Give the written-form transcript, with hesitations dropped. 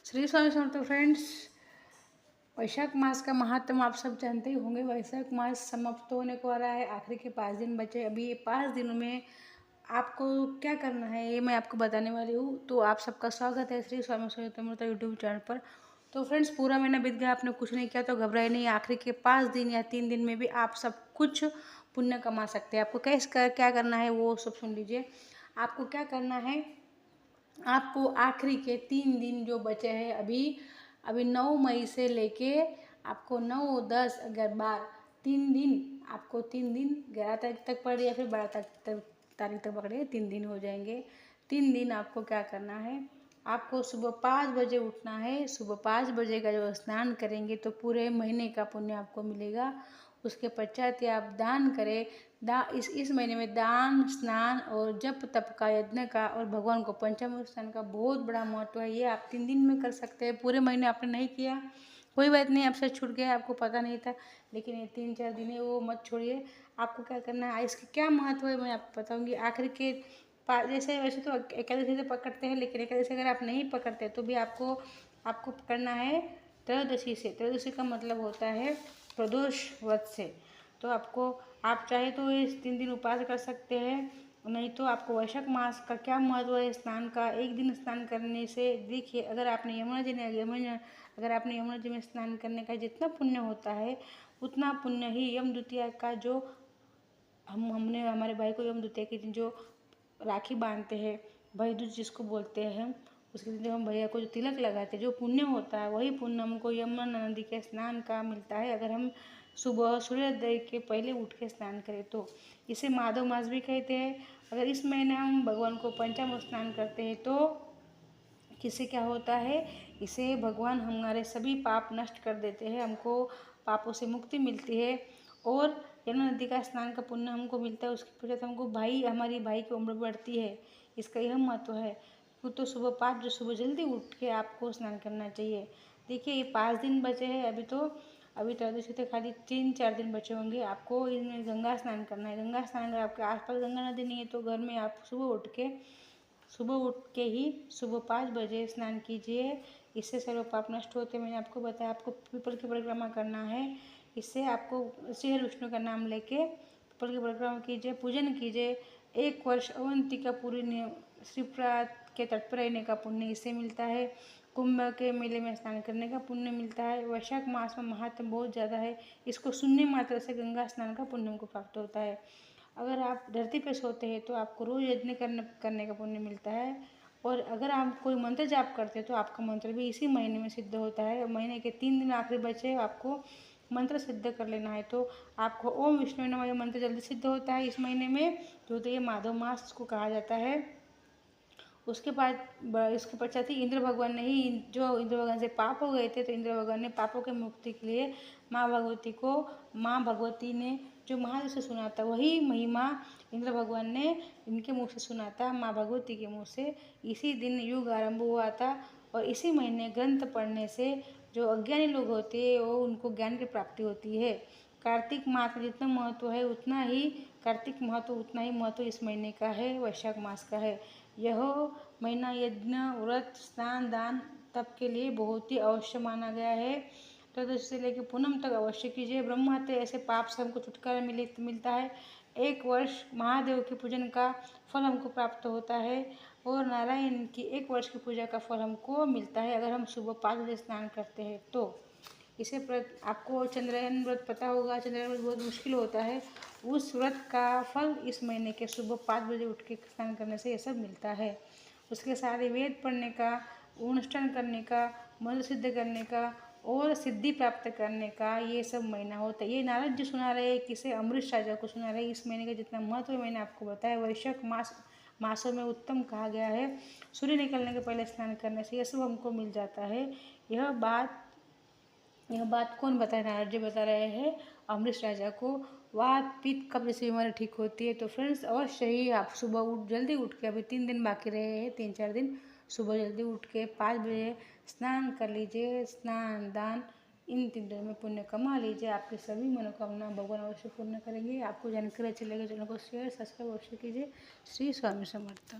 Shri Swami Samarth friends, वैशाख मास का महात्म आप सब जानते ही होंगे। वैशाख मास समाप्त होने को आ रहा है, आखिरी के 5 दिन बचे। अभी ये 5 दिनों में आपको क्या करना है ये मैं आपको बताने वाली हूँ। तो आप सबका स्वागत है श्री स्वामी समर्थ यूट्यूब चैनल पर। तो फ्रेंड्स, पूरा महीना बीत गया, आपने कुछ नहीं किया तो घबराए नहीं। आखिरी के 5 दिन या 3 दिन में भी आप सब कुछ पुण्य कमा सकते हैं। आपको क्या करना है वो सब सुन लीजिए। आपको क्या करना है, आपको आखिरी के 3 दिन जो बचे हैं, अभी 9 मई से लेके आपको 9, 10, 11, 12 3 दिन, आपको 3 दिन 11 तारीख तक पकड़िए या फिर 12 तारीख तक पकड़िए, 3 दिन हो जाएंगे। 3 दिन आपको क्या करना है, आपको सुबह 5 बजे उठना है। सुबह 5 बजे का जब स्नान करेंगे तो पूरे महीने का पुण्य आपको मिलेगा। उसके पश्चात आप दान करें। इस महीने में दान, स्नान और जप तप का, यज्ञ का और भगवान को पंचामृत स्नान का बहुत बड़ा महत्व है। ये आप 3 दिन में कर सकते हैं। पूरे महीने आपने नहीं किया, कोई बात नहीं, आपसे छूट गया, आपको पता नहीं था, लेकिन ये 3-4 दिन है वो मत छोड़िए। आपको क्या करना है, इसके क्या महत्व है मैं आपको बताऊँगी। आखिर के जैसे वैसे तो एकादशी से पकड़ते हैं, लेकिन एकादशी अगर आप नहीं पकड़ते तो भी आपको पकड़ना है त्रयोदशी से। त्रयोदशी का मतलब होता है प्रदोष व्रत से। तो आप चाहे तो इस 3 दिन उपवास कर सकते हैं, नहीं तो आपको वैशाख मास का क्या महत्व है स्नान का। एक दिन स्नान करने से देखिए, अगर आपने यमुना जी में स्नान करने का जितना पुण्य होता है, उतना पुण्य ही यम द्वितीया का जो हमने हमारे भाई को यम द्वितीया के दिन जो राखी बांधते हैं, भाई दूज जिसको बोलते हैं हम, उसके दिन जब हम भैया को जो तिलक लगाते हैं, जो पुण्य होता है वही पुण्य हमको यमुना नदी के स्नान का मिलता है। अगर हम सुबह सूर्योदय के पहले उठ के स्नान करें तो इसे माधव मास भी कहते हैं। अगर इस महीने हम भगवान को पंचामृत स्नान करते हैं तो किससे क्या होता है, इसे भगवान हमारे सभी पाप नष्ट कर देते हैं, हमको पापों से मुक्ति मिलती है और यमुना नदी का स्नान का पुण्य हमको मिलता है। उसकी वजह से हमको हमारी भाई की उम्र बढ़ती है। इसका यह महत्व है। तो सुबह जल्दी उठ के आपको स्नान करना चाहिए। देखिए, ये 5 दिन बचे हैं, अभी त्रयोदशी तक खाली 3-4 दिन बचे होंगे। आपको इनमें गंगा स्नान करना है। गंगा स्नान अगर आपके आसपास गंगा नदी नहीं है तो घर में आप सुबह उठ के ही सुबह 5 बजे स्नान कीजिए। इससे सर्व पाप नष्ट होते हैं। मैंने आपको बताया, आपको पीपल की परिक्रमा करना है। इससे आपको श्री हरि विष्णु का नाम लेके पीपल की परिक्रमा कीजिए, पूजन कीजिए। 1 वर्ष अवंतिका पूरी शिवरात के तट पर रहने का पुण्य इससे मिलता है। कुंभ के मेले में स्नान करने का पुण्य मिलता है। वैशाख मास में महात्म बहुत ज़्यादा है। इसको सुनने मात्र से गंगा स्नान का पुण्य हमको प्राप्त होता है। अगर आप धरती पर सोते हैं तो आपको रोज यज्ञ करने का पुण्य मिलता है। और अगर आप कोई मंत्र जाप करते हैं तो आपका मंत्र भी इसी महीने में सिद्ध होता है। महीने के 3 दिन आखिरी बचे, आपको मंत्र सिद्ध कर लेना है। तो आपको ओम विष्णु नमः यह मंत्र जल्दी सिद्ध होता है इस महीने में। तो ये माधव मास को कहा जाता है। उसके बाद इसके पश्चात ही इंद्र भगवान से पाप हो गए थे, तो इंद्र भगवान ने पापों के मुक्ति के लिए माँ भगवती ने जो महादेव से सुना था, वही महिमा इंद्र भगवान ने इनके मुख से सुना था, माँ भगवती के मुँह से। इसी दिन युग आरंभ हुआ था और इसी महीने ग्रंथ पढ़ने से जो अज्ञानी लोग होते हैं वो उनको ज्ञान की प्राप्ति होती है। कार्तिक मास का जितना महत्व है उतना ही महत्व इस महीने का है, वैशाख मास का है। यह महीना यज्ञ, व्रत, स्नान, दान तप के लिए बहुत ही अवश्य माना गया है। त्रयोदशी से लेकर पूनम तक अवश्य कीजिए। ब्रह्म हत्या ऐसे पाप से हमको छुटकारा मिलता है। 1 वर्ष महादेव के पूजन का फल हमको प्राप्त होता है और नारायण की 1 वर्ष की पूजा का फल हमको मिलता है अगर हम सुबह 5 बजे स्नान करते हैं तो। आपको चंद्रायन व्रत पता होगा। चंद्रायन व्रत बहुत मुश्किल होता है। उस व्रत का फल इस महीने के सुबह 5 बजे उठ के स्नान करने से ये सब मिलता है। उसके साथ ही वेद पढ़ने का, अनुष्ठान करने का, मंत्र सिद्ध करने का और सिद्धि प्राप्त करने का ये सब महीना होता है। ये नारद जी सुना रहे हैं, किसे अमरीश राजा को सुना रहे हैं। इस महीने का जितना महत्व मैंने आपको बताया। वैशाख मासों में उत्तम कहा गया है। सूर्य निकलने के पहले स्नान करने से यह सब हमको मिल जाता है। यह बात कौन बता रहा है? नारद जी बता रहे हैं अमरीश राजा को। वात पित्त कब्ज जैसी बीमारी ठीक होती है। तो फ्रेंड्स, अवश्य ही आप सुबह जल्दी उठ के, अभी 3 दिन बाकी रहे हैं, 3-4 दिन, सुबह जल्दी उठ के 5 बजे स्नान कर लीजिए। स्नान, दान, इन 3 दिनों में पुण्य कमा लीजिए। आपकी सभी मनोकामना भगवान अवश्य पूर्ण करेंगे। आपको जानकारी अच्छी लगे चैनल को शेयर सब्सक्राइब अवश्य कीजिए। श्री स्वामी समर्थ।